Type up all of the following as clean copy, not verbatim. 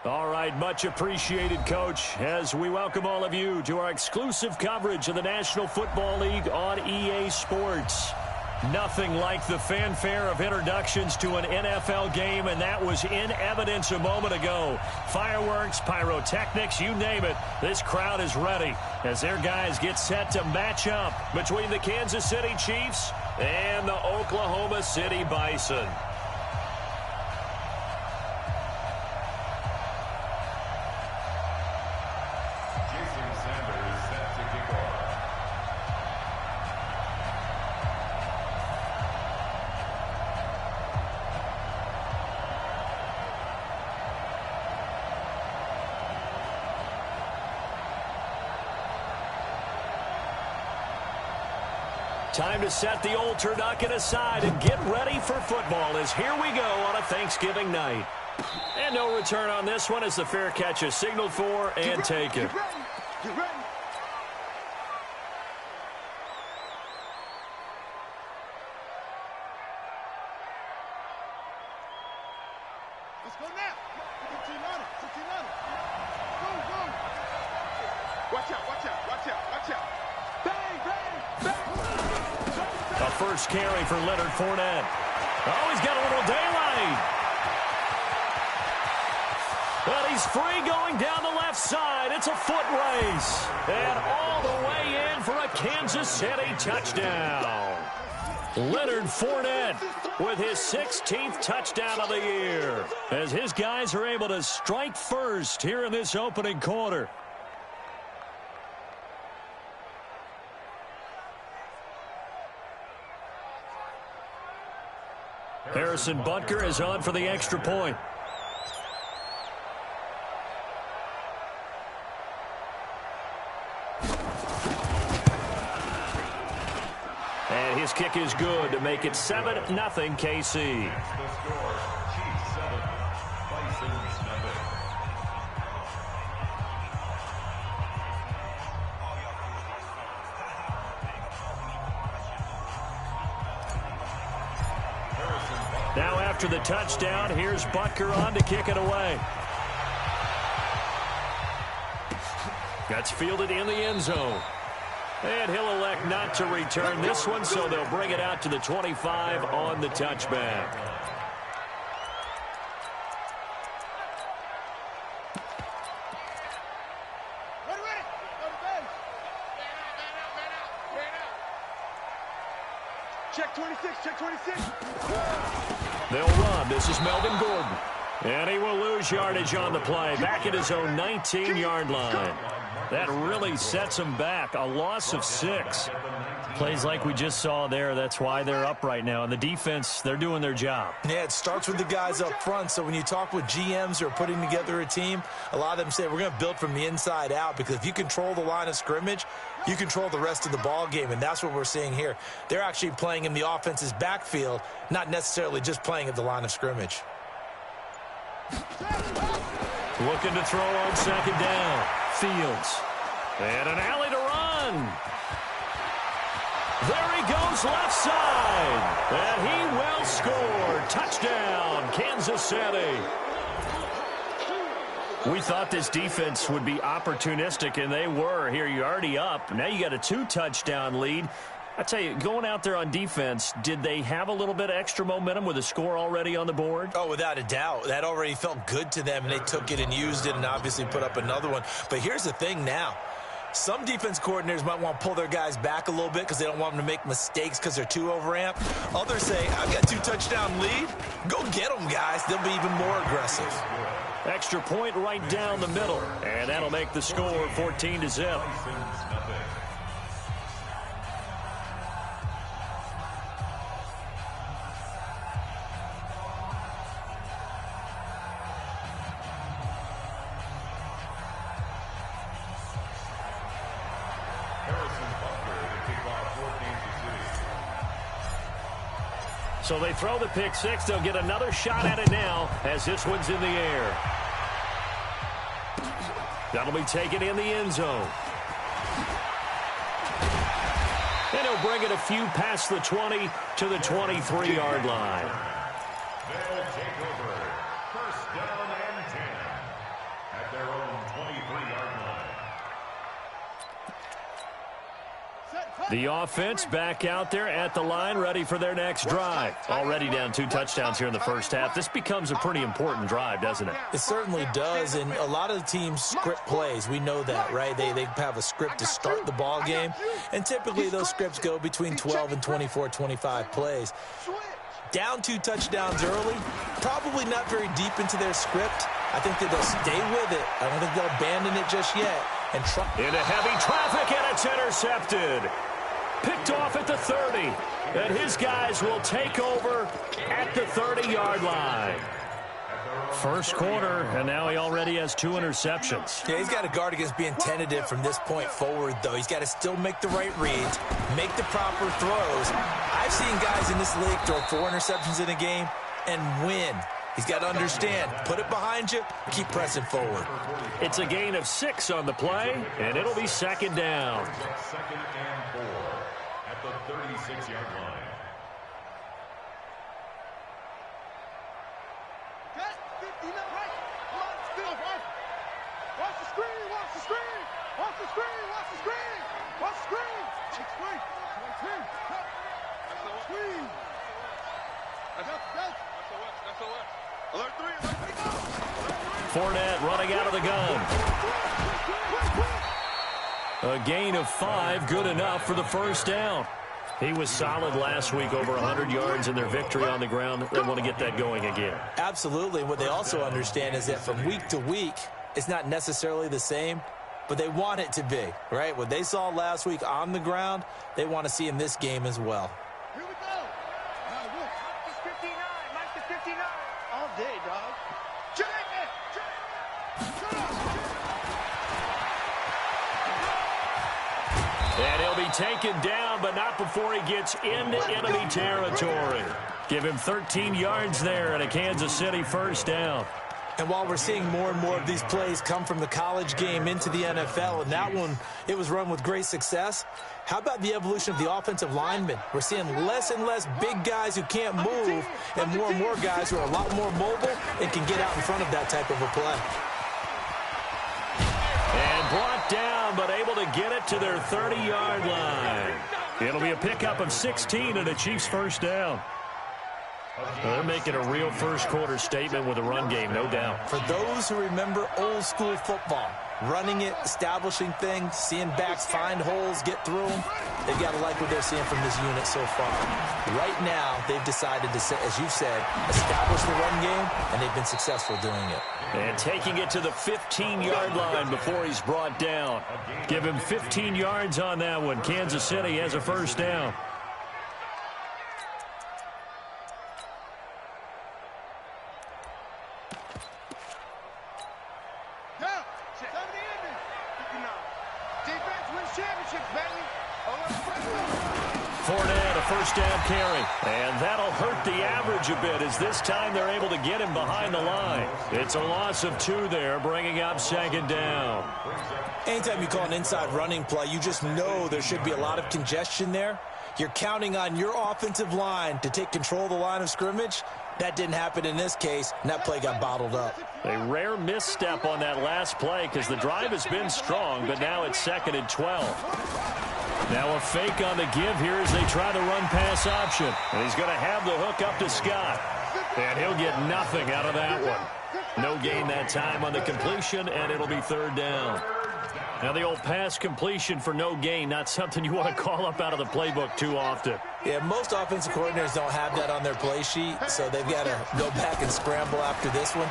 All right, much appreciated, Coach, as we welcome all of you to our exclusive coverage of the National Football League on EA Sports. Nothing like the fanfare of introductions to an NFL game, and that was in evidence a moment ago. Fireworks, pyrotechnics, you name it, this crowd is ready as their guys get set to match up between the Kansas City Chiefs and the Oklahoma City Bison. Time to set the old turducken aside and get ready for football as here we go on a Thanksgiving night. And no return on this one as the fair catch is signaled for and taken. Get ready. Let's go now. 15 on it. 15 on it. Go. Watch out. Bang, bang, bang. A first carry for Leonard Fournette. Oh, he's got a little daylight. Well, he's free going down the left side. It's a foot race. And all the way in for a Kansas City touchdown. Leonard Fournette with his 16th touchdown of the year as his guys are able to strike first here in this opening quarter. Harrison Butker is on for the extra point. And his kick is good to make it 7-0 KC. Now after the touchdown, here's Butker on to kick it away. That's fielded in the end zone. And he'll elect not to return this one, so they'll bring it out to the 25 on the touchback. Check 26. They'll run. This is Melvin Gordon. And he will lose yardage on the play. Back at his own 19-yard line. That really sets him back. A loss of 6. Plays like we just saw there. That's why they're up right now. And the defense, they're doing their job. Yeah, it starts with the guys up front. So when you talk with GMs who are putting together a team, a lot of them say we're going to build from the inside out, because if you control the line of scrimmage, you control the rest of the ball game, and that's what we're seeing here. They're actually playing in the offense's backfield, not necessarily just playing at the line of scrimmage. Looking to throw on second down. Fields. And an alley to run. There he goes left side. And he will score. Touchdown, Kansas City. We thought this defense would be opportunistic, and they were. Here, you're already up. Now you got a 2-touchdown lead. I tell you, going out there on defense, did they have a little bit of extra momentum with a score already on the board? Oh, without a doubt. That already felt good to them, and they took it and used it and obviously put up another one. But here's the thing now. Some defense coordinators might want to pull their guys back a little bit because they don't want them to make mistakes because they're too overamped. Others say, I've got 2-touchdown lead. Go get them, guys. They'll be even more aggressive. Extra point right down the middle, and that'll make the score 14-0. So they throw the pick six. They'll get another shot at it now as this one's in the air. That'll be taken in the end zone. And he'll bring it a few past the 20 to the 23-yard line. They'll take over. First down and 10. The offense back out there at the line, ready for their next drive. Already down 2 touchdowns here in the first half. This becomes a pretty important drive, doesn't it? It certainly does, and a lot of the teams script plays. We know that, right? They have a script to start the ball game, and typically those scripts go between 12 and 24, 25 plays. Down 2 touchdowns early, probably not very deep into their script. I think that they'll stay with it. I don't think they'll abandon it just yet. And into heavy traffic, and it's intercepted. Picked off at the 30, and his guys will take over at the 30-yard line. First quarter, and now he already has 2 interceptions. Yeah, he's got to guard against being tentative from this point forward, though. He's got to still make the right reads, make the proper throws. I've seen guys in this league throw 4 interceptions in a game and win. He's got to understand, put it behind you, keep pressing forward. It's a gain of 6 on the play, and it'll be second down. Second and 4 at the 36-yard line. Watch the screen, watch the screen, watch the screen, watch the screen, watch the screen. Screen. That's alert 3, Fournette running out of the gun. A gain of 5, good enough for the first down. He was solid last week, over 100 yards in their victory on the ground. They want to get that going again. Absolutely. What they also understand is that from week to week, it's not necessarily the same, but they want it to be, right? What they saw last week on the ground, they want to see in this game as well. Here we go. Marcus 59, Marcus 59. All day, dog. Shut And he'll be taken down, but not before he gets into enemy territory. Give him 13 yards there and a Kansas City first down. And while we're seeing more and more of these plays come from the college game into the NFL, and that one, it was run with great success, how about the evolution of the offensive linemen? We're seeing less and less big guys who can't move and more guys who are a lot more mobile and can get out in front of that type of a play. And brought down, but able to get it to their 30-yard line. It'll be a pickup of 16 and a Chiefs first down. They're making a real first-quarter statement with a run game, no doubt. For those who remember old-school football, running it, establishing things, seeing backs find holes, get through them, they've got to like what they're seeing from this unit so far. Right now, they've decided to, as you've said, establish the run game, and they've been successful doing it. And taking it to the 15-yard line before he's brought down. Give him 15 yards on that one. Kansas City has a first down. Fournette, a first down carry. And that'll hurt the average a bit as this time they're able to get him behind the line. It's a loss of 2 there, bringing up second down. Anytime you call an inside running play, you just know there should be a lot of congestion there. You're counting on your offensive line to take control of the line of scrimmage. That didn't happen in this case, and that play got bottled up. A rare misstep on that last play because the drive has been strong, but now it's 2nd and 12. Now a fake on the give here as they try the run-pass option. And he's going to have the hook up to Scott. And he'll get nothing out of that one. No gain that time on the completion, and it'll be 3rd down. Now the old pass completion for no gain, not something you want to call up out of the playbook too often. Yeah, most offensive coordinators don't have that on their play sheet, so they've got to go back and scramble after this one.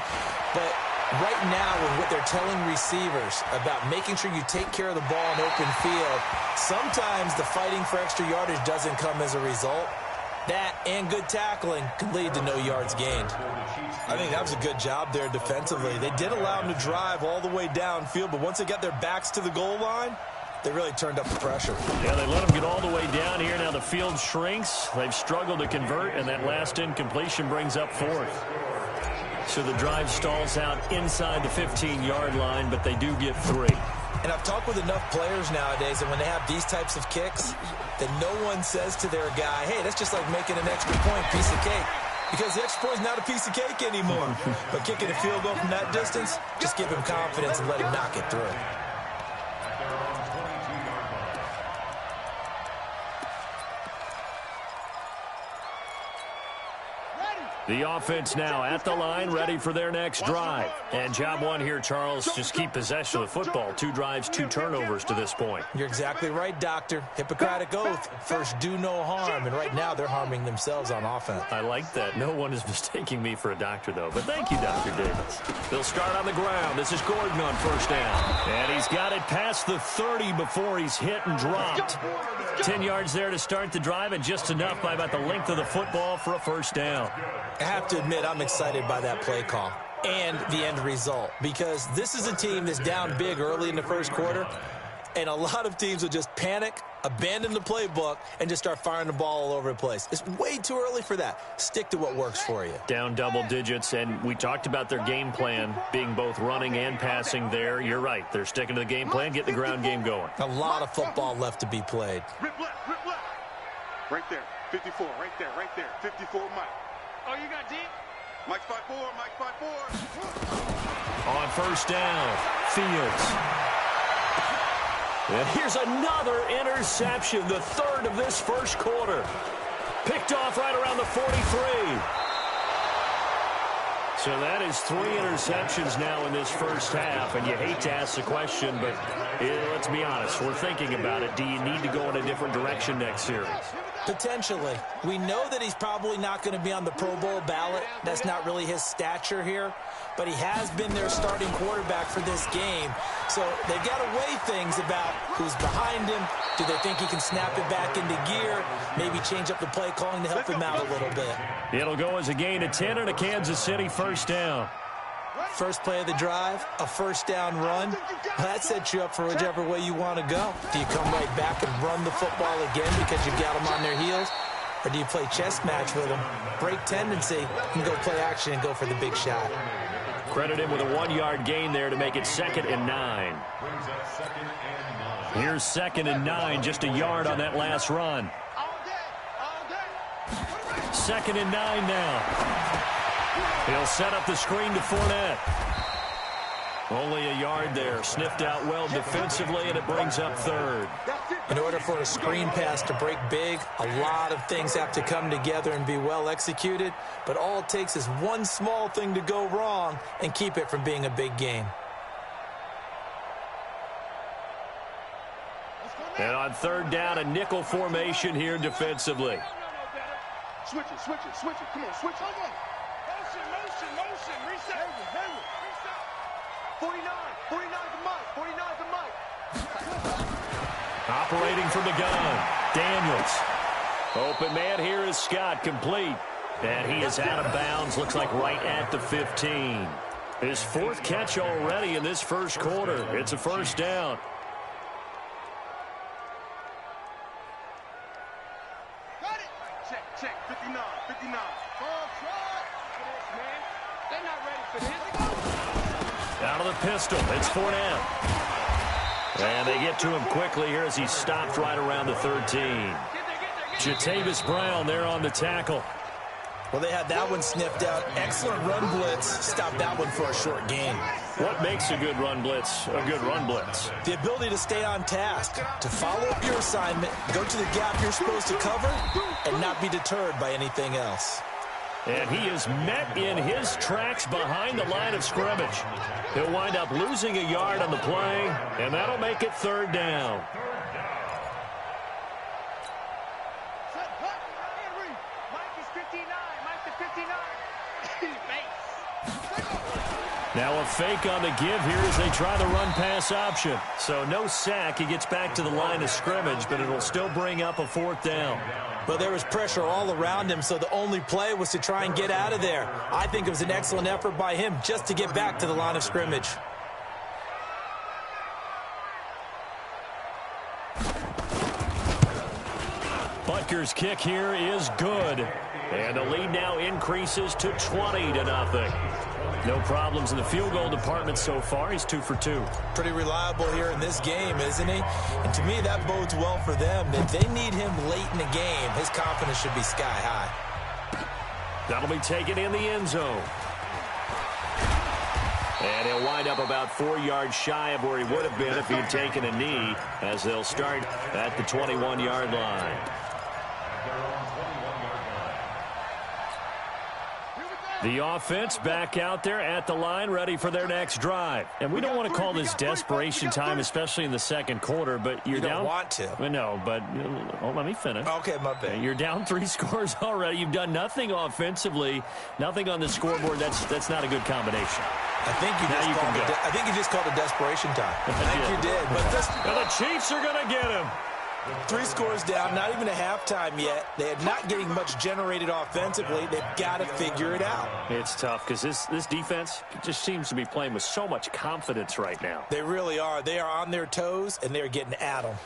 But right now, with what they're telling receivers about making sure you take care of the ball in open field, sometimes the fighting for extra yardage doesn't come as a result. That and good tackling can lead to no yards gained. I think that was a good job there defensively. They did allow them to drive all the way downfield, but once they got their backs to the goal line, they really turned up the pressure. Yeah, they let them get all the way down here. Now the field shrinks. They've struggled to convert, and that last incompletion brings up 4th. So the drive stalls out inside the 15-yard line, but they do get 3. And I've talked with enough players nowadays, and when they have these types of kicks, that no one says to their guy, hey, that's just like making an extra point, piece of cake. Because the extra point is not a piece of cake anymore. But kicking a field goal from that distance, just give him confidence and let him knock it through. The offense now at the line, ready for their next drive. And job one here, Charles, just keep possession of the football. 2 drives, 2 turnovers to this point. You're exactly right, Doctor. Hippocratic oath. First, do no harm. And right now, they're harming themselves on offense. I like that. No one is mistaking me for a doctor, though. But thank you, Dr. Davis. They'll start on the ground. This is Gordon on first down. And he's got it past the 30 before he's hit and dropped. 10 yards there to start the drive, and just enough by about the length of the football for a first down. I have to admit, I'm excited by that play call and the end result, because this is a team that's down big early in the first quarter, and a lot of teams will just panic, abandon the playbook, and just start firing the ball all over the place. It's way too early for that. Stick to what works for you. Down double digits, and we talked about their game plan being both running and passing there. You're right. They're sticking to the game plan, getting the ground game going. A lot of football left to be played. Rip left, rip left. Right there, 54, right there, 54, Mike. Oh, you got deep? Mike 5-4, Mike 5-4. On first down, Fields. And here's another interception, the 3rd of this first quarter. Picked off right around the 43. So that is 3 interceptions now in this first half, and you hate to ask the question, but let's be honest, we're thinking about it. Do you need to go in a different direction next series? Potentially. We know that he's probably not going to be on the Pro Bowl ballot. That's not really his stature here. But he has been their starting quarterback for this game. So they've got to weigh things about who's behind him. Do they think he can snap it back into gear? Maybe change up the play calling to help him out a little bit. It'll go as a gain of 10 and a Kansas City first down. First play of the drive, a first down run. That sets you up for whichever way you want to go. Do you come right back and run the football again because you've got them on their heels? Or do you play chess match with them, break tendency, and go play action and go for the big shot? Credit him with a 1-yard gain there to make it 2nd and 9. Here's 2nd and 9, just a yard on that last run. 2nd and 9 now. He'll set up the screen to Fournette. Only a yard there. Sniffed out well defensively, and it brings up 3rd. In order for a screen pass to break big, a lot of things have to come together and be well executed. But all it takes is one small thing to go wrong and keep it from being a big game. And on 3rd down, a nickel formation here defensively. Switch it, switch it, switch it. Come on, switch it. Motion, reset. 49 to Mike, 49 to Mike. Operating from the gun, Daniels. Open man here is Scott, complete. And he is out of bounds, looks like right at the 15. His 4th catch already in this first quarter. It's a first down. Got it. Check, 59. Ball try. Man, they're not ready for this. Out of the pistol, it's Fournette. And they get to him quickly here as he's stopped right around the 13. Jatavis Brown there on the tackle. Well, they had that one sniffed out. Excellent run blitz. Stopped that one for a short gain. What makes a good run blitz a good run blitz? The ability to stay on task, to follow up your assignment, go to the gap you're supposed to cover, and not be deterred by anything else. And he is met in his tracks behind the line of scrimmage. He'll wind up losing a yard on the play, and that'll make it 3rd down. Now a fake on the give here as they try the run-pass option. So no sack. He gets back to the line of scrimmage, but it'll still bring up a 4th down. But there was pressure all around him, so the only play was to try and get out of there. I think it was an excellent effort by him just to get back to the line of scrimmage. Butker's kick here is good. And the lead now increases to 20-0. No problems in the field goal department so far. He's 2 for 2. Pretty reliable here in this game, isn't he? And to me, that bodes well for them. If they need him late in the game, his confidence should be sky high. That'll be taken in the end zone. And he'll wind up about 4 yards shy of where he would have been if he'd taken a knee, as they'll start at the 21-yard line. The offense back out there at the line, ready for their next drive. And we don't want to call this desperation time, especially in the second quarter, but you're down. You don't want to. No, but let me finish. Okay, my bad. You're down 3 scores already. You've done nothing offensively, nothing on the scoreboard. That's not a good combination. I think you just called it desperation time. I think you did. But the Chiefs are going to get him. 3 scores down, not even a halftime yet. They are not getting much generated offensively. They've got to figure it out. It's tough because this defense just seems to be playing with so much confidence right now. They really are. They are on their toes, and they're getting at them.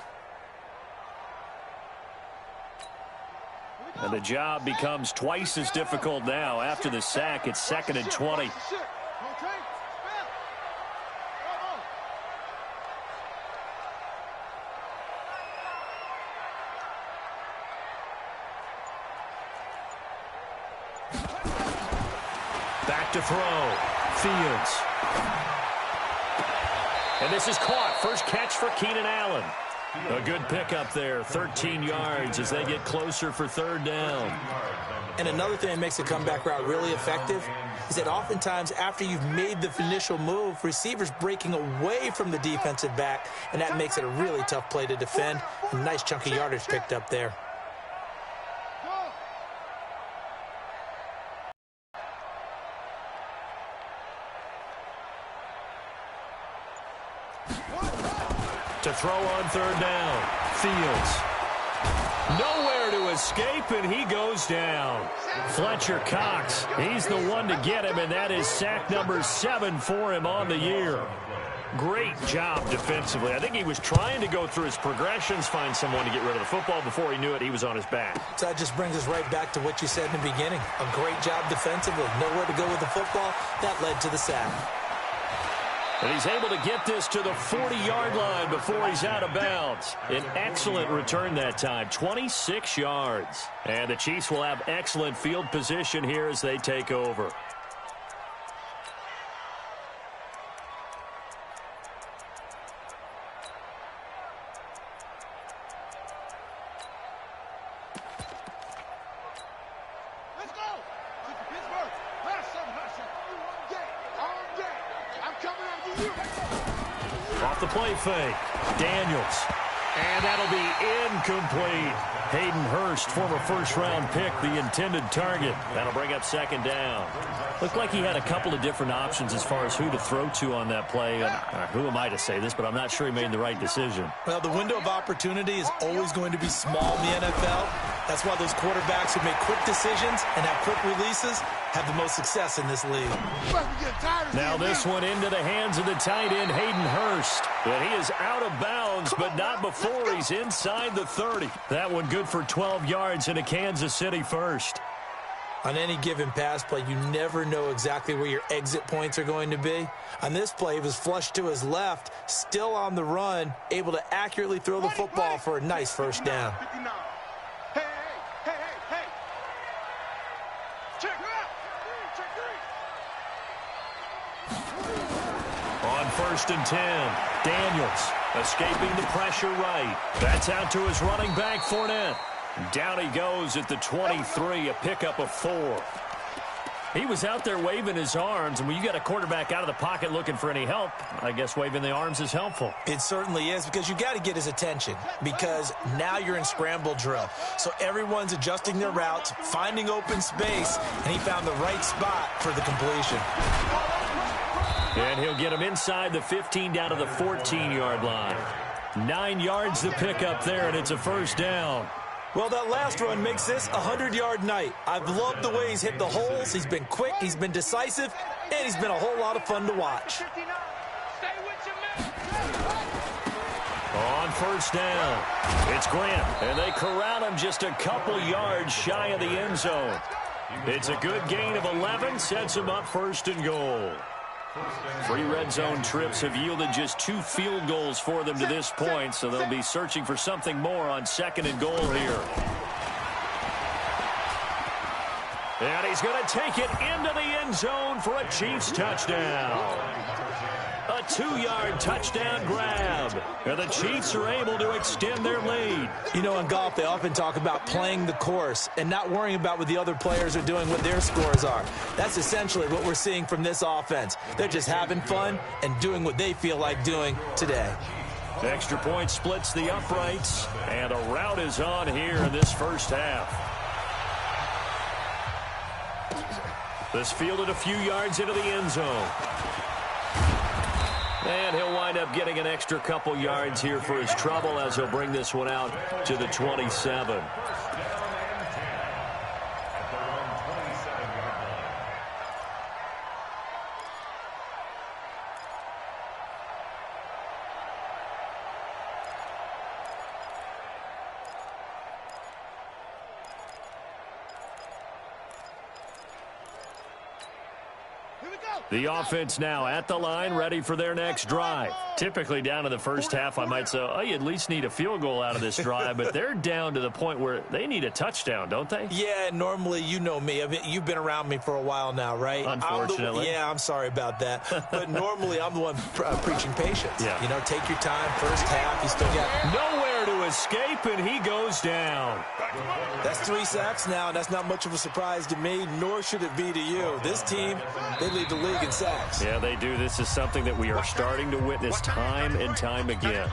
And the job becomes twice as difficult now. After the sack, it's 2nd and 20. Back to throw. Fields. And this is caught. First catch for Keenan Allen. A good pickup there. 13 yards as they get closer for 3rd down. And another thing that makes the comeback route really effective is that oftentimes after you've made the initial move, receivers breaking away from the defensive back, and that makes it a really tough play to defend. A nice chunk of yardage picked up there. To throw on 3rd down. Fields. Nowhere to escape, and he goes down. Fletcher Cox, he's the one to get him, and that is sack number 7 for him on the year. Great job defensively. I think he was trying to go through his progressions, find someone to get rid of the football. Before he knew it, he was on his back. So that just brings us right back to what you said in the beginning. A great job defensively. Nowhere to go with the football. That led to the sack. And he's able to get this to the 40-yard line before he's out of bounds. An excellent return that time, 26 yards. And the Chiefs will have excellent field position here as they take over. Off the play fake. Daniels. And that'll be incomplete. Hayden Hurst, former first-round pick, the intended target. That'll bring up 2nd down. Looked like he had a couple of different options as far as who to throw to on that play. And who am I to say this, but I'm not sure he made the right decision. Well, the window of opportunity is always going to be small in the NFL. That's why those quarterbacks who make quick decisions and have quick releases have the most success in this league. Now this one into the hands of the tight end, Hayden Hurst. And he is out of bounds, but not before he's inside the 30. That one good for 12 yards and a Kansas City first. On any given pass play, you never know exactly where your exit points are going to be. On this play, he was flushed to his left, still on the run, able to accurately throw the football for a nice 1st down. On 1st and 10, Daniels escaping the pressure right. That's out to his running back, Fournette. Down he goes at the 23, a pickup of 4. He was out there waving his arms, and when you got a quarterback out of the pocket looking for any help, I guess waving the arms is helpful. It certainly is, because you got to get his attention, because now you're in scramble drill. So everyone's adjusting their routes, finding open space, and he found the right spot for the completion. And he'll get him inside the 15 down to the 14-yard line. 9 yards to pick up there, and it's a 1st down. Well, that last run makes this a 100-yard night. I've loved the way he's hit the holes. He's been quick, he's been decisive, and he's been a whole lot of fun to watch. On 1st down, it's Grant, and they corral him just a couple yards shy of the end zone. It's a good gain of 11, sets him up 1st and goal. 3 red zone trips have yielded just 2 field goals for them to this point, so they'll be searching for something more on 2nd and goal here. And he's going to take it into the end zone for a Chiefs touchdown. A 2-yard touchdown grab. And the Chiefs are able to extend their lead. You know, in golf, they often talk about playing the course and not worrying about what the other players are doing, what their scores are. That's essentially what we're seeing from this offense. They're just having fun and doing what they feel like doing today. Extra point splits the uprights, and a route is on here in this first half. This fielded a few yards into the end zone. And he'll wind up getting an extra couple yards here for his trouble as he'll bring this one out to the 27. The offense now at the line, ready for their next drive. Typically down to the first half, I might say, oh, you at least need a field goal out of this drive, but they're down to the point where they need a touchdown, don't they? Yeah, normally, you know me. I mean, you've been around me for a while now, right? Unfortunately. I'm sorry about that. But normally, I'm the one preaching patience. Yeah. You know, take your time, first half, you still got nowhere to escape, and he goes down. That's 3 sacks now, and that's not much of a surprise to me, nor should it be to you. This team, they lead the league in sacks. Yeah, they do. This is something that we are starting to witness time and time again.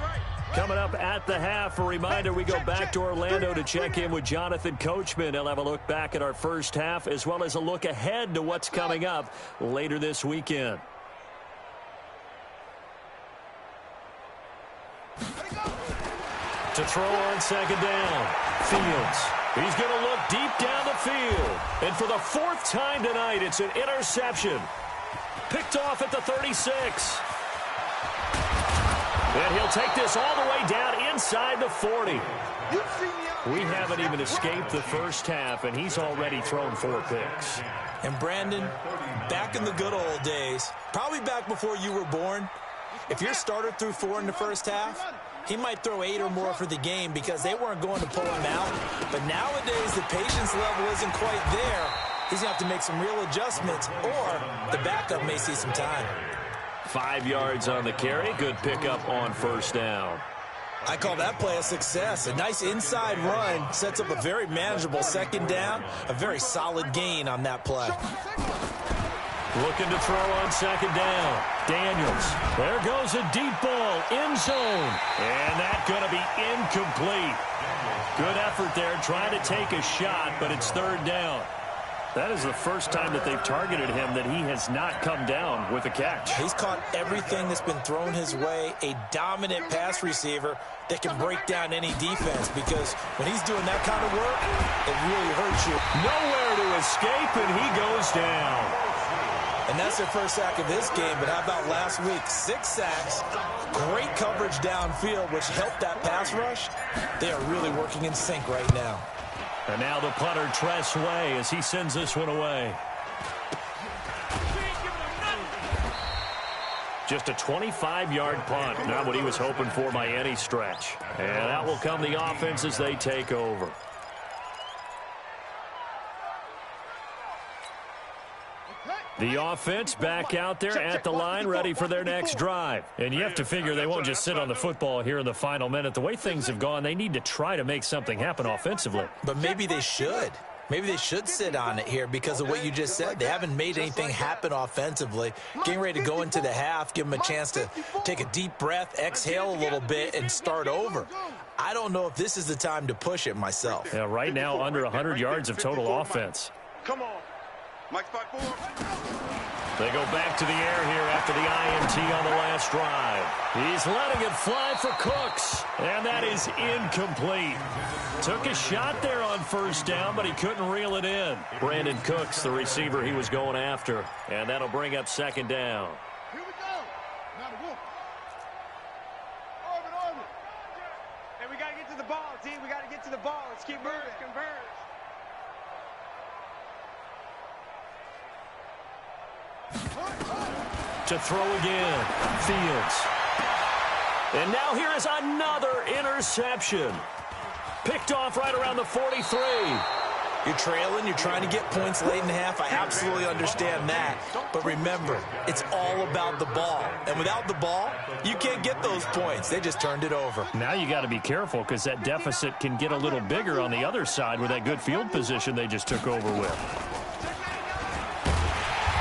Coming up at the half, a reminder, we go back to Orlando to check in with Jonathan Coachman. He'll have a look back at our first half, as well as a look ahead to what's coming up later this weekend. To throw on second down, Fields. He's going to look deep down the field. And for the 4th time tonight, it's an interception. Picked off at the 36. And he'll take this all the way down inside the 40. We haven't even escaped the first half, and he's already thrown 4 picks. And Brandon, back in the good old days, probably back before you were born, if your starter threw 4 in the first half, he might throw 8 or more for the game because they weren't going to pull him out. But nowadays, the patience level isn't quite there. He's going to have to make some real adjustments, or the backup may see some time. 5 yards on the carry. Good pickup on first down. I call that play a success. A nice inside run sets up a very manageable second down, a very solid gain on that play. Looking to throw on second down. Daniels. There goes a deep ball. End zone. And that's going to be incomplete. Good effort there trying to take a shot, but it's 3rd down. That is the first time that they've targeted him that he has not come down with a catch. He's caught everything that's been thrown his way. A dominant pass receiver that can break down any defense, because when he's doing that kind of work, it really hurts you. Nowhere to escape, and he goes down. And that's their first sack of this game, but how about last week? 6 sacks, great coverage downfield, which helped that pass rush. They are really working in sync right now. And now the punter, Tress Way, as he sends this one away. Just a 25-yard punt, not what he was hoping for by any stretch. And that will come the offense as they take over. The offense back out there at the line, ready for their next drive. And you have to figure they won't just sit on the football here in the final minute. The way things have gone, they need to try to make something happen offensively. But maybe they should. Maybe they should sit on it here because of what you just said. They haven't made anything happen offensively. Getting ready to go into the half, give them a chance to take a deep breath, exhale a little bit, and start over. I don't know if this is the time to push it myself. Yeah, right now under 100 yards of total offense. Come on. Mike's 5-4. They go back to the air here after the INT on the last drive. He's letting it fly for Cooks, and that is incomplete. Took a shot there on first down, but he couldn't reel it in. Brandon Cooks, the receiver he was going after, and that'll bring up second down. Here we go. Now the wolf. Orbit. Hey, we got to get to the ball, team. We got to get to the ball. Let's keep moving. Converge. To throw again, Fields. And now here is another interception. Picked off right around the 43. You're trailing, you're trying to get points late in the half. I absolutely understand that. But remember, it's all about the ball. And without the ball, you can't get those points. They just turned it over. Now you got to be careful because that deficit can get a little bigger on the other side with that good field position they just took over with.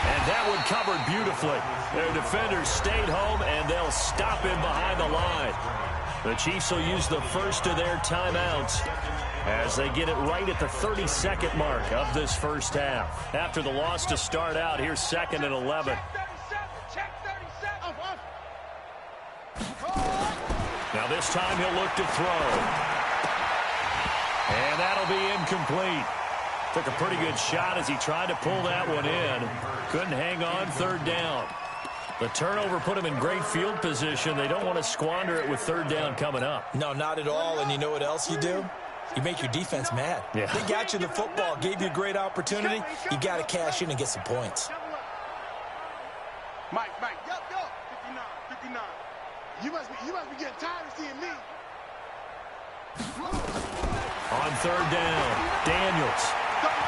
And that one covered beautifully. Their defenders stayed home, and they'll stop him behind the line. The Chiefs will use the first of their timeouts as they get it right at the 32nd mark of this first half. After the loss to start out, here's 2nd and 11. Now this time he'll look to throw. And that'll be incomplete. Took a pretty good shot as he tried to pull that one in. Couldn't hang on, 3rd down. The turnover put him in great field position. They don't want to squander it with 3rd down coming up. No, not at all. And you know what else you do? You make your defense mad. Yeah. They got you the football, gave you a great opportunity. You got to cash in and get some points. Mike, yo, 59. You must be getting tired of seeing me. On 3rd down, Daniels.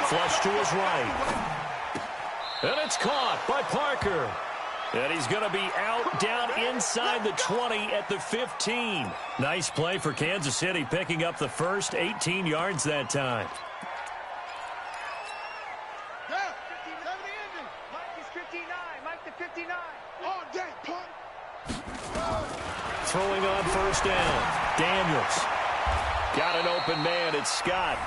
Flush to his right. And it's caught by Parker. And he's going to be out down inside the 20 at the 15. Nice play for Kansas City, picking up the first 18 yards that time. Yeah, 70 engine. Mike is 59. Mike the 59. All day, punt. Throwing on 1st down. Daniels. Got an open man. It's Scott.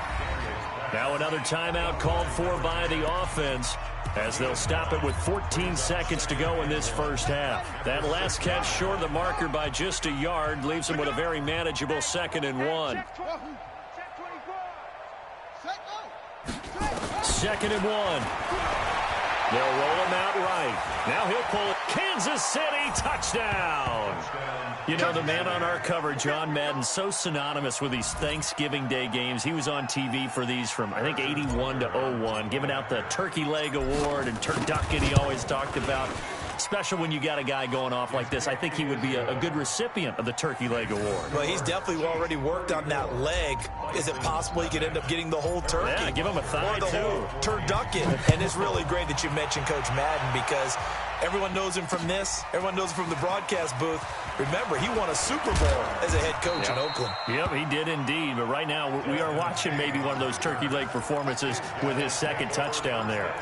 Now another timeout called for by the offense, as they'll stop it with 14 seconds to go in this first half. That last catch short of the marker by just a yard leaves them with a very manageable 2nd and 1. 2nd and 1. They'll roll him out right. Now he'll pull it. Kansas City touchdown. You know, the man on our cover, John Madden, so synonymous with these Thanksgiving Day games. He was on TV for these from, I think, 81 to 01, giving out the Turkey Leg Award and turducken he always talked about. Special when you got a guy going off like this. I think he would be a good recipient of the Turkey Leg Award. Well, he's definitely already worked on that leg. Is it possible he could end up getting the whole turkey? Yeah, give him a thigh, or the whole turducken. And it's really great that you mentioned Coach Madden, because everyone knows him from this. Everyone knows him from the broadcast booth. Remember, he won a Super Bowl as a head coach in Oakland. Yep, he did indeed. But right now, we are watching maybe one of those turkey leg performances with his 2nd touchdown there.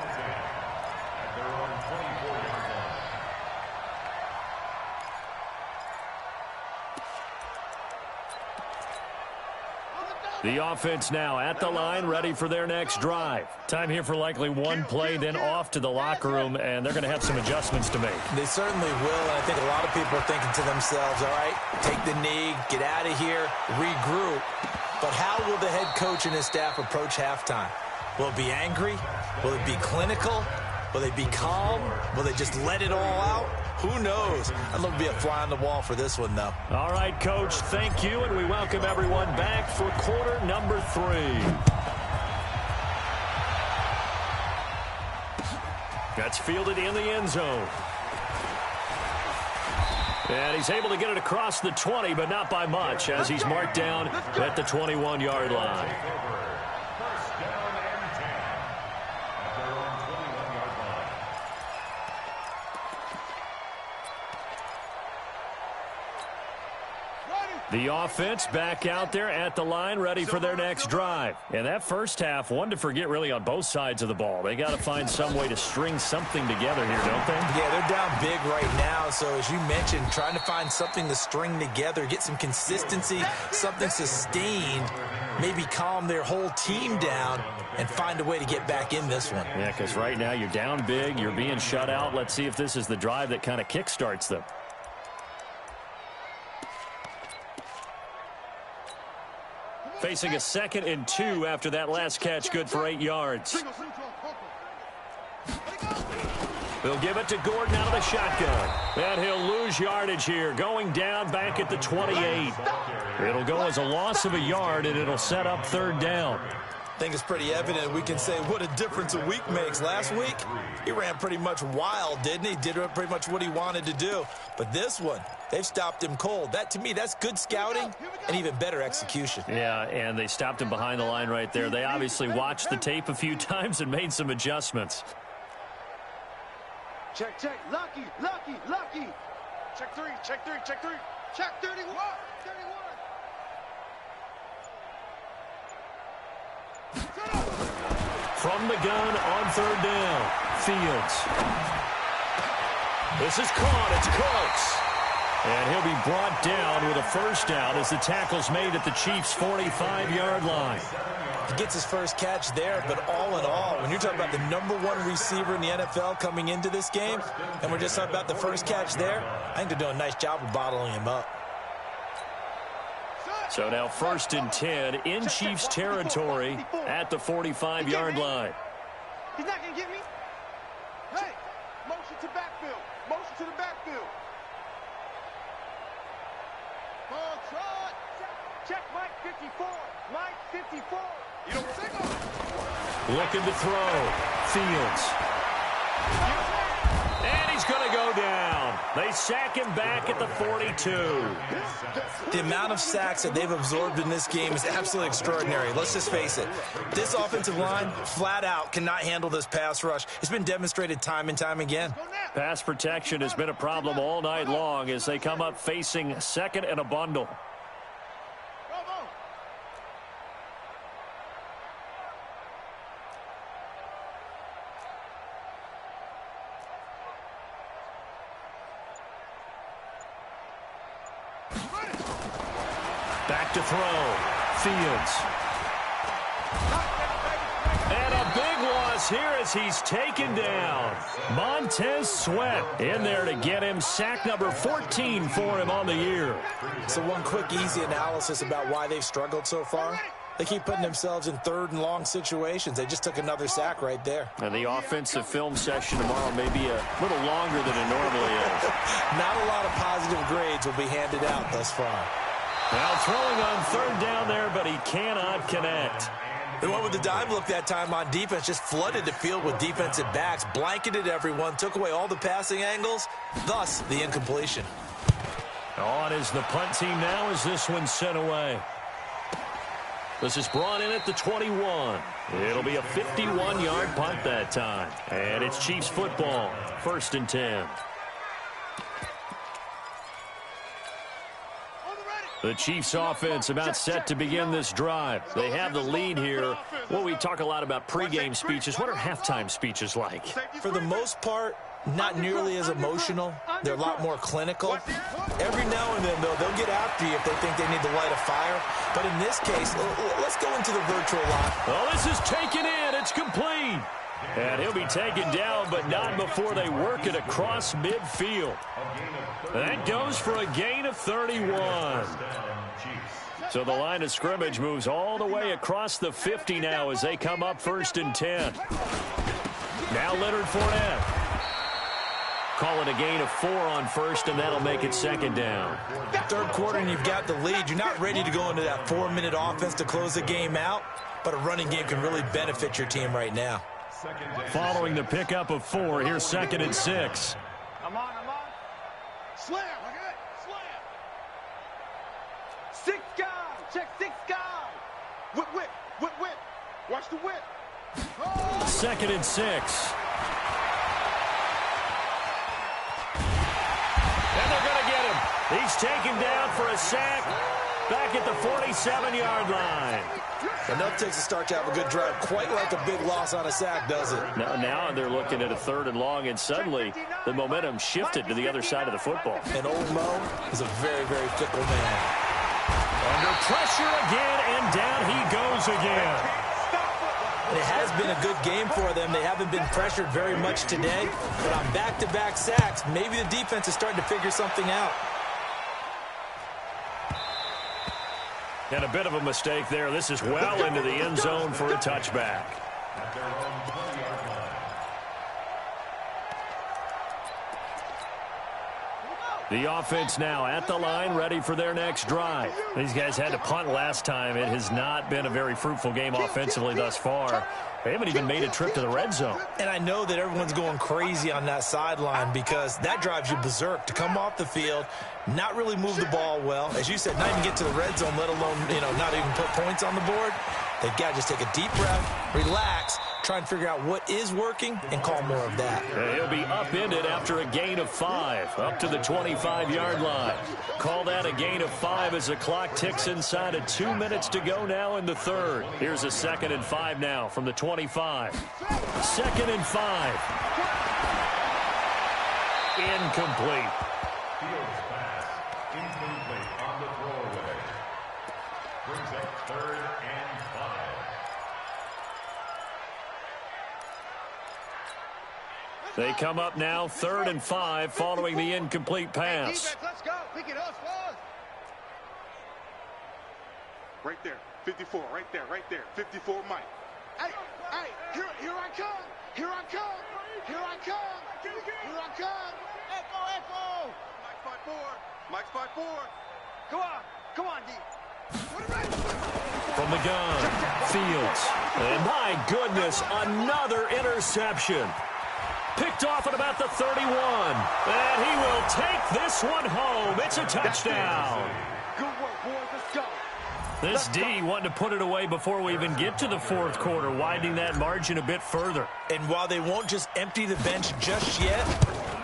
The offense now at the line, ready for their next drive. Time here for likely one play, then off to the locker room, and they're going to have some adjustments to make. They certainly will, and I think a lot of people are thinking to themselves, all right, take the knee, get out of here, regroup. But how will the head coach and his staff approach halftime? Will it be angry? Will it be clinical? Will they be calm? Will they just let it all out? Who knows? I'd love to be a fly on the wall for this one, though. All right, Coach, thank you, and we welcome everyone back for quarter number 3. That's fielded in the end zone. And he's able to get it across the 20, but not by much, as he's marked down at the 21-yard line. The offense back out there at the line, ready for their next drive. And that first half, one to forget really on both sides of the ball. They got to find some way to string something together here, don't they? Yeah, they're down big right now. So as you mentioned, trying to find something to string together, get some consistency, something sustained, maybe calm their whole team down and find a way to get back in this one. Yeah, because right now you're down big, you're being shut out. Let's see if this is the drive that kind of kickstarts them. Facing a 2nd and 2 after that last catch, good for 8 yards. They'll give it to Gordon out of the shotgun. And he'll lose yardage here, going down back at the 28. It'll go as a loss of a yard, and it'll set up 3rd down. I think it's pretty evident we can say what a difference a week makes. Last week, he ran pretty much wild, didn't he? Did pretty much what he wanted to do. But this one, they've stopped him cold. That, to me, that's good scouting and even better execution. Yeah, and they stopped him behind the line right there. They obviously watched the tape a few times and made some adjustments. Check, check. Lucky, lucky, lucky. Check three, check three, check three. Check 31, 31. From the gun on 3rd down, Fields. This is caught. It's close. And he'll be brought down with a first down as the tackle's made at the Chiefs' 45-yard line. He gets his first catch there, but all in all, when you're talking about the #1 receiver in the NFL coming into this game, and we're just talking about the first catch there, I think they're doing a nice job of bottling him up. So now 1st and 10 in Chiefs territory at the 45-yard line. He's not going to get me. Hey, motion to backfield. Motion to the backfield. Ball trot. Check Mike 54. Mike 54. You don't take off. Looking to throw. Fields. And he's going to go down. They sack him back at the 42. The amount of sacks that they've absorbed in this game is absolutely extraordinary. Let's just face it. This offensive line, flat out, cannot handle this pass rush. It's been demonstrated time and time again. Pass protection has been a problem all night long as they come up facing 2nd and a bundle. Back to throw. Fields. And a big loss here as he's taken down. Montez Sweat in there to get him. Sack number 14 for him on the year. So one quick, easy analysis about why they've struggled so far. They keep putting themselves in 3rd and long situations. They just took another sack right there. And the offensive film session tomorrow may be a little longer than it normally is. Not a lot of positive grades will be handed out thus far. Now throwing on 3rd down there, but he cannot connect. They went with the dive look that time on defense, just flooded the field with defensive backs, blanketed everyone, took away all the passing angles, thus the incompletion. On is the punt team now as this one's sent away. This is brought in at the 21. It'll be a 51-yard punt that time. And it's Chiefs football, 1st and 10. The Chiefs offense about set to begin this drive. They have the lead here. Well, we talk a lot about pregame speeches. What are halftime speeches like? For the most part, not nearly as emotional. They're a lot more clinical. Every now and then, though, they'll get after you if they think they need to light a fire. But in this case, let's go into the virtual lot. Well, this is taken in. It's complete. And he'll be taken down, but not before they work it across midfield. That goes for a gain of 31. So the line of scrimmage moves all the way across the 50 now as they come up 1st and 10. Now Leonard Fournette. Call it a gain of 4 on 1st, and that'll make it 2nd down. 3rd quarter, and you've got the lead. You're not ready to go into that 4-minute offense to close the game out, but a running game can really benefit your team right now. Following the pickup of 4, here's 2nd and 6. I'm on. Slam. Okay. Slam. 6 guys. Check 6 guys. Whip. Watch the whip. Oh. 2nd and 6. And they're going to get him. He's taken down for a sack back at the 47-yard line. Enough takes a start to have a good drive. Quite like a big loss on a sack, does it? Now they're looking at a 3rd and long, and suddenly the momentum shifted to the other side of the football. And old Mo is a very, very fickle man. Under pressure again, and down he goes again. And it has been a good game for them. They haven't been pressured very much today, but on back-to-back sacks, maybe the defense is starting to figure something out. And a bit of a mistake there. This is well into the end zone for a touchback. The offense now at the line, ready for their next drive. These guys had to punt last time. It has not been a very fruitful game offensively thus far. They haven't even made a trip to the red zone. And I know that everyone's going crazy on that sideline because that drives you berserk to come off the field, not really move the ball well. As you said, not even get to the red zone, let alone, not even put points on the board. They've got to just take a deep breath, relax, try and figure out what is working and call more of that. He'll be upended after a gain of 5, up to the 25-yard line. Call that a gain of 5 as the clock ticks inside of 2 minutes to go now in the third. Here's a 2nd and 5 now from the 25. 2nd and 5. Incomplete. Fields pass. Incomplete on the throwaway. Brings up 3rd and 5. They come up now 3rd and 5 following the incomplete pass. Let's go. Pick it up, Swaz. Right there. 54. Right there. 54, Mike. Hey, here I come. Here I come. Here I come. Here I come. Echo. Mike 5-4. Come on, D. From the gun, Fields. And my goodness, another interception. Picked off at about the 31. And he will take this one home. It's a touchdown. Good work, boys. Let's go. This D wanted to put it away before we even get to the fourth quarter, widening that margin a bit further. And while they won't just empty the bench just yet,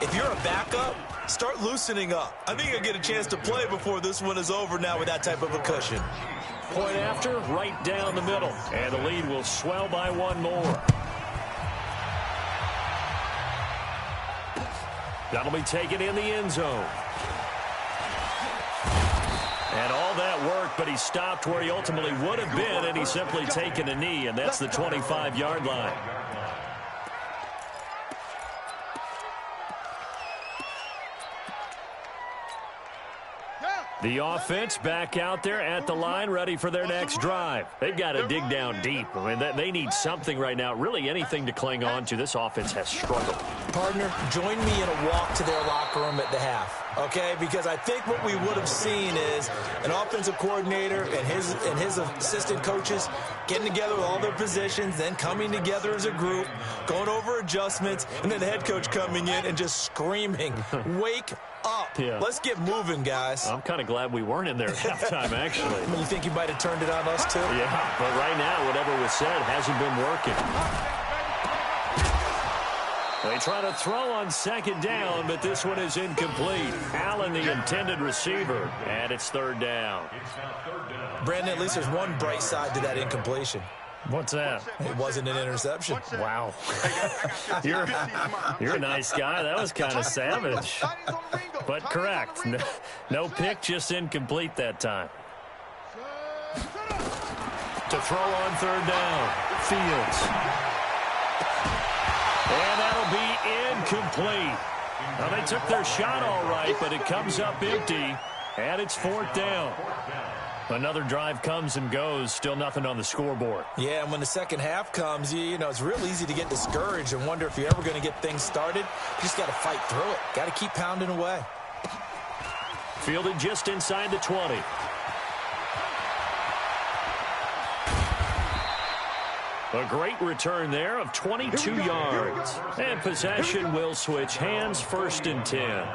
if you're a backup, start loosening up. I think you'll get a chance to play before this one is over now with that type of a cushion. Point after, right down the middle. And the lead will swell by one more. That'll be taken in the end zone. And all that work, but he stopped where he ultimately would have been, and he's simply taken a knee, and that's the 25-yard line. The offense back out there at the line, ready for their next drive. They've got to dig down deep. I mean, they need something right now, really anything to cling on to. This offense has struggled. Partner, join me in a walk to their locker room at the half, okay? Because I think what we would have seen is an offensive coordinator and his assistant coaches getting together with all their positions, then coming together as a group, going over adjustments, and then the head coach coming in and just screaming, wake up. Yeah. Let's get moving, guys. I'm kind of glad we weren't in there at halftime, actually. You think you might have turned it on us, too? Yeah, but right now, whatever was said hasn't been working. They try to throw on 2nd down, but this one is incomplete. Allen, the intended receiver, and it's 3rd down. Brandon, at least there's one bright side to that incompletion. What's that? It wasn't an interception. Wow. You're a nice guy. That was kind of savage. But correct. No pick, just incomplete that time. To throw on 3rd down. Fields. And that'll be incomplete. Now, they took their shot all right, but it comes up empty, and it's 4th down. Another drive comes and goes, still nothing on the scoreboard. Yeah, and when the second half comes, you know, it's real easy to get discouraged and wonder if you're ever going to get things started. You just got to fight through it. Got to keep pounding away. Fielded just inside the 20. A great return there of 22 yards. And possession will switch hands, 1st and 10.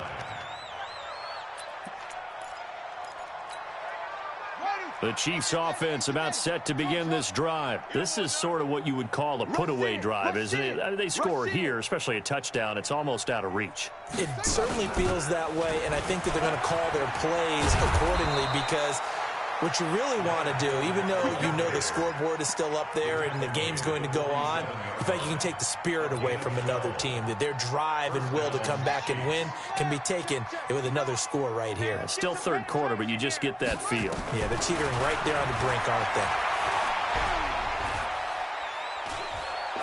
The Chiefs offense about set to begin this drive. This is sort of what you would call a put-away drive, isn't it? They score here, especially a touchdown. It's almost out of reach. It certainly feels that way, and I think that they're going to call their plays accordingly because what you really want to do, even though you know the scoreboard is still up there and the game's going to go on, in fact, you can take the spirit away from another team, that their drive and will to come back and win can be taken with another score right here. It's still 3rd quarter, but you just get that feel. Yeah, they're teetering right there on the brink, aren't they?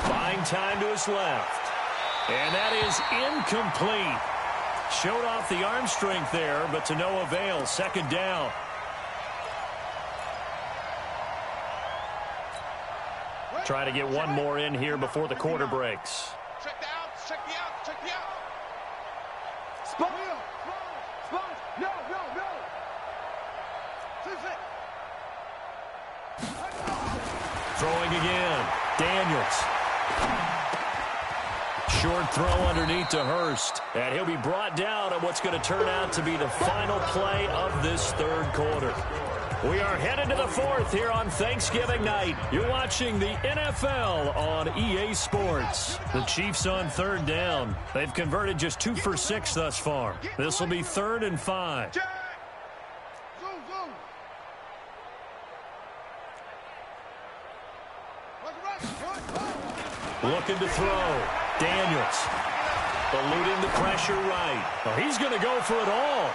Buying time to his left. And that is incomplete. Showed off the arm strength there, but to no avail. 2nd down. Try to get one more in here before the quarter breaks. Check the out. Spot. No, no, no. Throwing again. Daniels. Short throw underneath to Hurst. And he'll be brought down on what's going to turn out to be the final play of this third quarter. We are headed to the fourth here on Thanksgiving night. You're watching the NFL on EA Sports. The Chiefs on third down. They've converted just 2 for 6 thus far. This will be 3rd and 5. Looking to throw. Daniels. Eluding the pressure right. Oh, he's going to go for it all.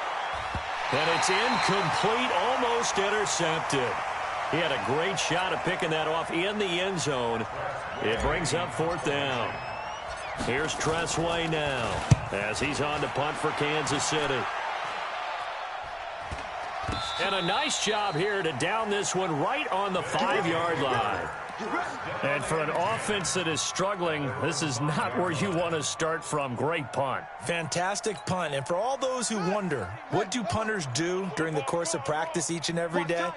And it's incomplete, almost intercepted. He had a great shot at picking that off in the end zone. It brings up 4th down. Here's Tressway now as he's on to punt for Kansas City. And a nice job here to down this one right on the 5-yard line. And for an offense that is struggling, this is not where you want to start from. Great punt. Fantastic punt. And for all those who wonder, what do punters do during the course of practice each and every day?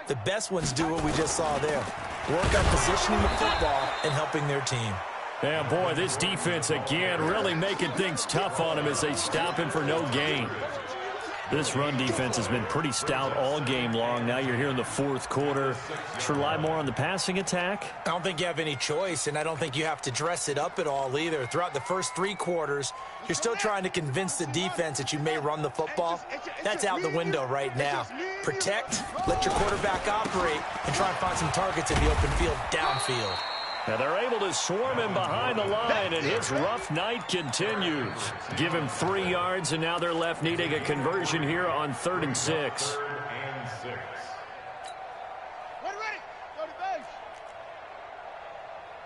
The best ones do what we just saw there. Work on positioning the football and helping their team. Yeah, boy, this defense again really making things tough on him as they stop him for no gain. This run defense has been pretty stout all game long. Now you're here in the fourth quarter. Should rely more on the passing attack? I don't think you have any choice, and I don't think you have to dress it up at all either. Throughout the first 3 quarters, you're still trying to convince the defense that you may run the football. That's out the window right now. Protect, let your quarterback operate, and try and find some targets in the open field downfield. Now they're able to swarm him behind the line, and his rough night continues. Give him 3 yards, and now they're left needing a conversion here on 3rd and 6. Ready. Go to base.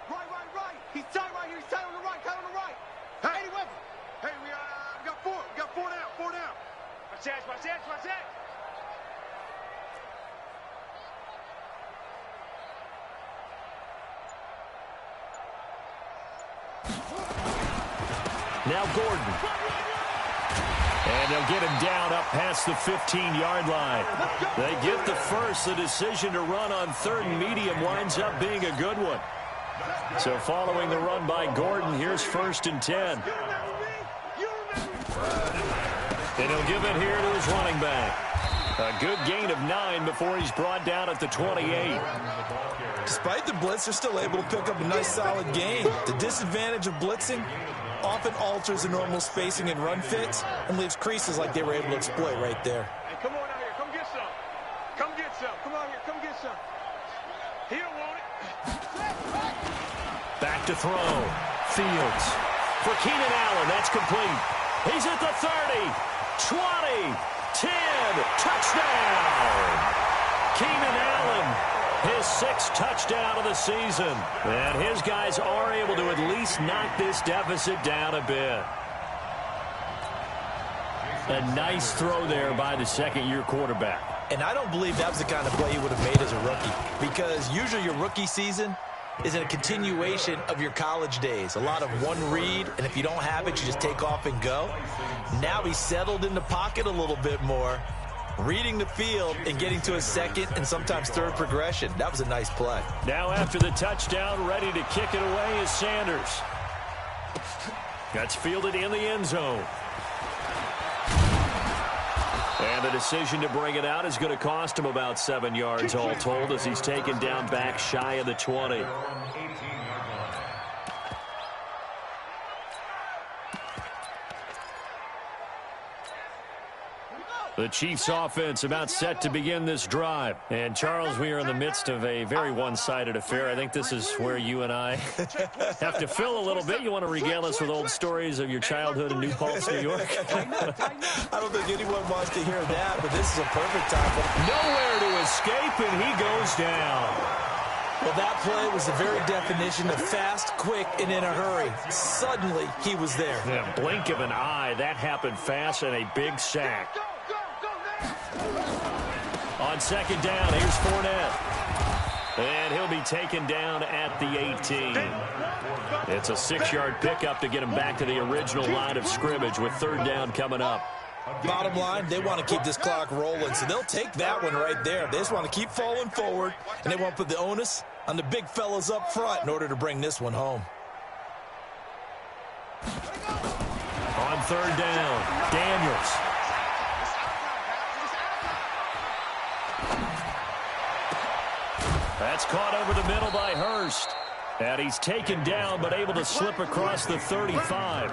Right. He's tight right here. He's tight on the right. Tight on the right. Hey, any weapon. Hey, we got 4. We got 4 down. 4 down. Watch that. Now Gordon. And they'll get him down up past the 15-yard line. They get the first. The decision to run on 3rd and medium winds up being a good one. So following the run by Gordon, here's 1st and 10. And he'll give it here to his running back. A good gain of 9 before he's brought down at the 28. Despite the blitz, they're still able to pick up a nice solid gain. The disadvantage of blitzing often alters the normal spacing and run fits and leaves creases like they were able to exploit right there. Hey, come on out here. Come get some. Come get some. Come on here. Come get some. He don't want it. Back to throw. Fields. For Keenan Allen, that's complete. He's at the 30, 20, 10, touchdown. Keenan Allen, his 6th touchdown of the season. And his guys are able to at least knock this deficit down a bit. A nice throw there by the 2nd-year quarterback. And I don't believe that was the kind of play he would have made as a rookie, because usually your rookie season is a continuation of your college days. A lot of one read, and if you don't have it, you just take off and go. Now he's settled in the pocket a little bit more, reading the field and getting to a 2nd and sometimes 3rd progression. That was a nice play. Now after the touchdown, ready to kick it away is Sanders. That's fielded in the end zone. And the decision to bring it out is going to cost him about 7 yards all told as he's taken down back shy of the 20. The Chiefs offense about set to begin this drive. And, Charles, we are in the midst of a very one-sided affair. I think this is where you and I have to fill a little bit. You want to regale us with old stories of your childhood in New Paltz, New York? I don't think anyone wants to hear that, but this is a perfect time for him. Nowhere to escape, and he goes down. Well, that play was the very definition of fast, quick, and in a hurry. Suddenly, he was there. Yeah, blink of an eye. That happened fast and a big sack. On 2nd down, here's Fournette. And he'll be taken down at the 18. It's a 6-yard pickup to get him back to the original line of scrimmage with 3rd down coming up. Bottom line, they want to keep this clock rolling, so they'll take that one right there. They just want to keep falling forward, and they want to put the onus on the big fellas up front in order to bring this one home. On third down, Daniels. That's caught over the middle by Hurst. And he's taken down, but able to slip across the 35.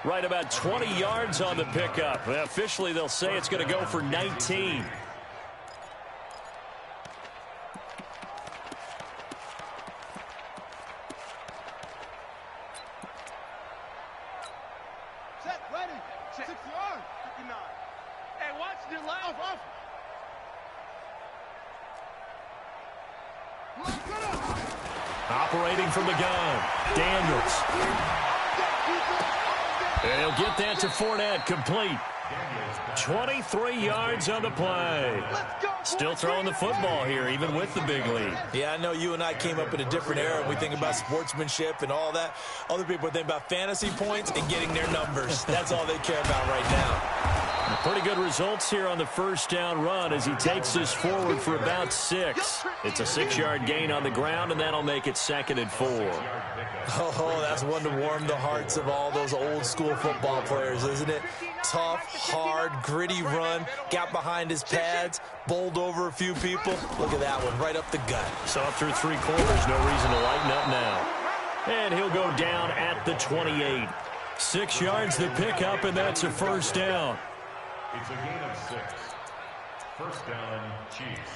Right about 20 yards on the pickup. Officially, they'll say it's going to go for 19. Set, ready. 60 yards. 59. Hey, watch the line. Off. Operating from the gun, Daniels. And he'll get that to Fournette, complete. 23 yards on the play. Still throwing the football here, even with the big lead. Yeah, I know you and I came up in a different era. We think about sportsmanship and all that. Other people think about fantasy points and getting their numbers. That's all they care about right now. Pretty good results here on the first down run as he takes this forward for about 6. It's a 6-yard gain on the ground, and that'll make it 2nd and 4. Oh, that's one to warm the hearts of all those old-school football players, isn't it? Tough, hard, gritty run, got behind his pads, bowled over a few people. Look at that one, right up the gut. So up through 3 quarters, no reason to lighten up now. And he'll go down at the 28. 6 yards the pickup, and that's a first down. It's a gain of 6. First down, Chiefs.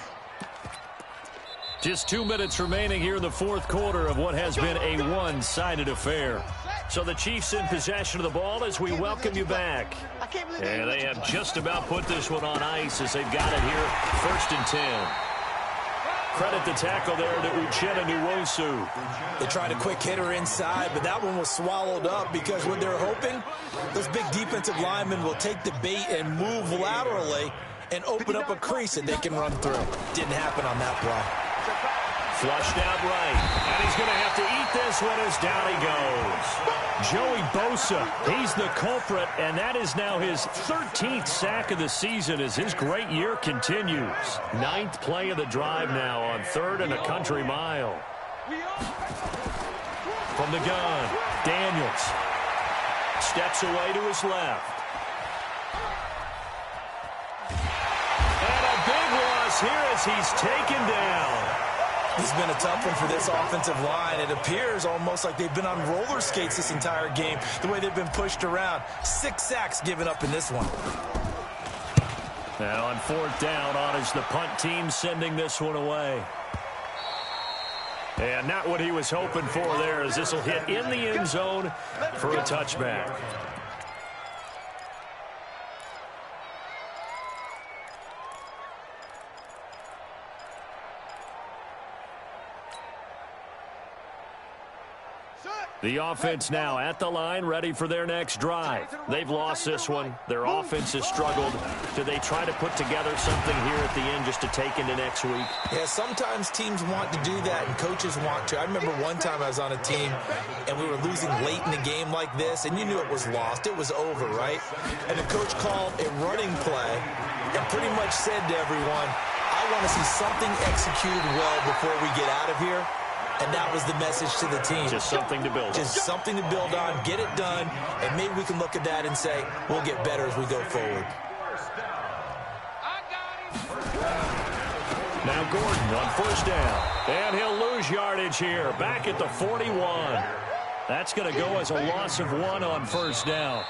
Just 2 minutes remaining here in the fourth quarter of what has been a one-sided affair. So the Chiefs in possession of the ball as we welcome you back. And they have just about put this one on ice as they've got it here, 1st and 10. Credit the tackle there to Uchenna Nwosu. They tried a quick hitter inside, but that one was swallowed up because what they're hoping, those big defensive linemen will take the bait and move laterally and open up a crease that they can run through. Didn't happen on that play. Flushed out right, and he's going to have to eat this one as down he goes. Joey Bosa, he's the culprit, and that is now his 13th sack of the season as his great year continues. 9th play of the drive now on 3rd and a country mile. From the gun, Daniels steps away to his left. And a big loss here as he's taken down. This has been a tough one for this offensive line. It appears almost like they've been on roller skates this entire game, the way they've been pushed around. 6 sacks given up in this one. Now on 4th down, on is the punt team sending this one away. And not what he was hoping for there as this will hit in the end zone for a touchback. The offense now at the line, ready for their next drive. They've lost this one. Their offense has struggled. Do they try to put together something here at the end just to take into next week? Yeah, sometimes teams want to do that, and coaches want to. I remember one time I was on a team, and we were losing late in the game like this, and you knew it was lost. It was over, right? And the coach called a running play and pretty much said to everyone, I want to see something executed well before we get out of here. And that was the message to the team. Just something to build on. Just something to build on, get it done, and maybe we can look at that and say, we'll get better as we go forward. Now Gordon on 1st down. And he'll lose yardage here, back at the 41. That's going to go as a loss of 1 on 1st down.